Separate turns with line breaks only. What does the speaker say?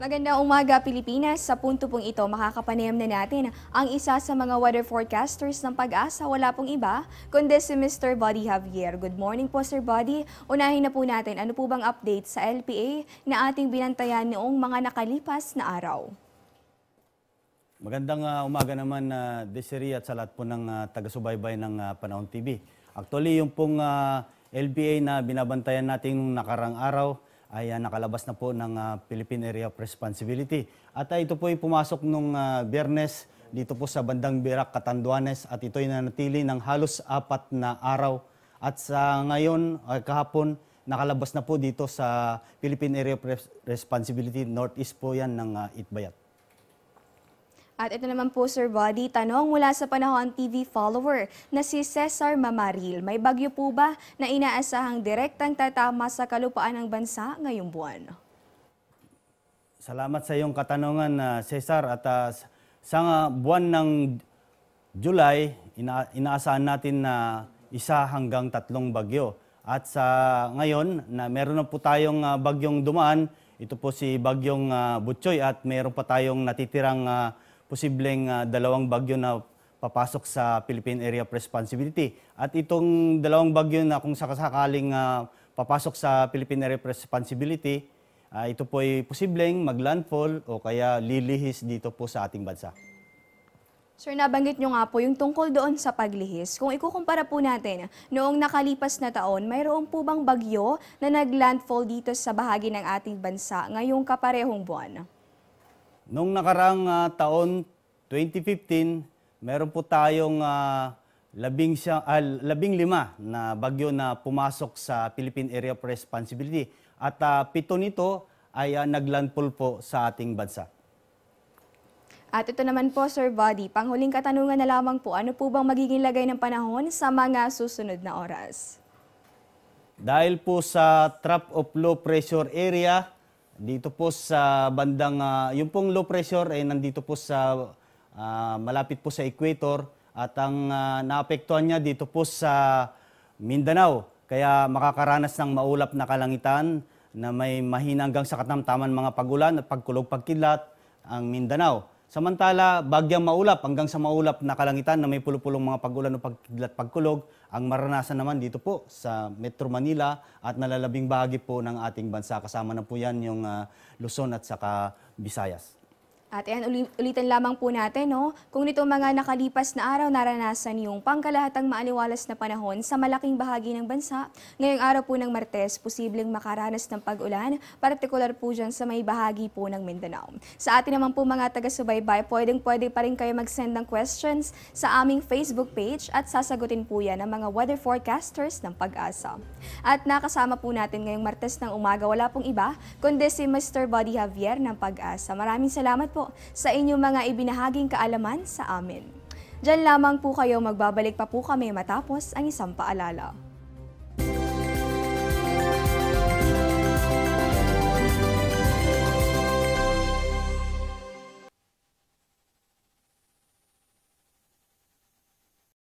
Magandang umaga, Pilipinas. Sa punto pong ito, makakapanayam na natin ang isa sa mga weather forecasters ng Pag-asa. Wala pong iba, kundi si Mr. Buddy Javier. Good morning po, Sir Buddy. Unahin na po natin, ano po bang update sa LPA na ating binantayan noong mga nakalipas na araw?
Magandang umaga naman, Desiree, at sa lahat po ng taga-subaybay ng Panahon TV. Actually, yung pong LPA na binabantayan natin nung nakarang araw ay nakalabas na po ng Philippine Area of Responsibility. At ito po ay pumasok nung Biyernes dito po sa bandang Birac, Catanduanes, at ito ay nanatili ng halos 4 na araw. At sa ngayon, kahapon, nakalabas na po dito sa Philippine Area of Responsibility, northeast po yan ng Itbayat.
At ito naman po, Sir Buddy, tanong mula sa Panahon TV follower na si Cesar Mamaril. May bagyo po ba na inaasahang direktang tatama sa kalupaan ng bansa ngayong buwan?
Salamat sa iyong katanungan, Cesar. At sa buwan ng July, inaasahan natin na 1 hanggang 3 bagyo. At sa ngayon, na meron na po tayong bagyong dumaan, ito po si bagyong Butchoy, at meron pa tayong natitirang posibleng 2 bagyo na papasok sa Philippine Area of Responsibility. At itong 2 bagyo na kung sakasakaling papasok sa Philippine Area of Responsibility, ito po ay posibleng maglandfall o kaya lilihis dito po sa ating bansa.
Sir, nabanggit nyo nga po yung tungkol doon sa paglihis. Kung ikukumpara po natin, noong nakalipas na taon, mayroon po bang bagyo na naglandfall dito sa bahagi ng ating bansa ngayong kaparehong buwan?
Noong nakarang taon, 2015, meron po tayong 15 na bagyo na pumasok sa Philippine Area of Responsibility. At 7 nito ay naglandfall po sa ating bansa.
At ito naman po, Sir Buddy, panghuling katanungan na lamang po, ano po bang magiging lagay ng panahon sa mga susunod na oras?
Dahil po sa trough of low pressure area, dito po sa bandang, yung pong low pressure ay nandito po sa, malapit po sa equator, at ang naapektuhan niya dito po sa Mindanao. Kaya makakaranas ng maulap na kalangitan na may mahina hanggang sa katamtaman mga pagulan at pagkulog-pagkidlat ang Mindanao. Samantala, bagyang maulap hanggang sa maulap na kalangitan na may pulupulong mga pagulan o pagkidlat-pagkulog ang maranasan naman dito po sa Metro Manila at nalalabing bahagi po ng ating bansa. Kasama na po yan yung Luzon at saka Visayas.
At ayan, ulitin lamang po natin, no? Kung nitong mga nakalipas na araw naranasan yung pangkalahatang maaliwalas na panahon sa malaking bahagi ng bansa, ngayong araw po ng Martes, posibleng makaranas ng pag-ulan, partikular po dyan sa may bahagi po ng Mindanao. Sa atin naman po mga taga-subaybay, pwede pa rin kayo mag-send ng questions sa aming Facebook page at sasagutin po yan ng mga weather forecasters ng Pag-asa. At nakasama po natin ngayong Martes ng umaga, wala pong iba, kundi si Mr. Buddy Javier ng Pag-asa. Maraming salamat po sa inyong mga ibinahaging kaalaman sa amin. Diyan lamang po kayo, magbabalik pa po kami matapos ang isang paalala.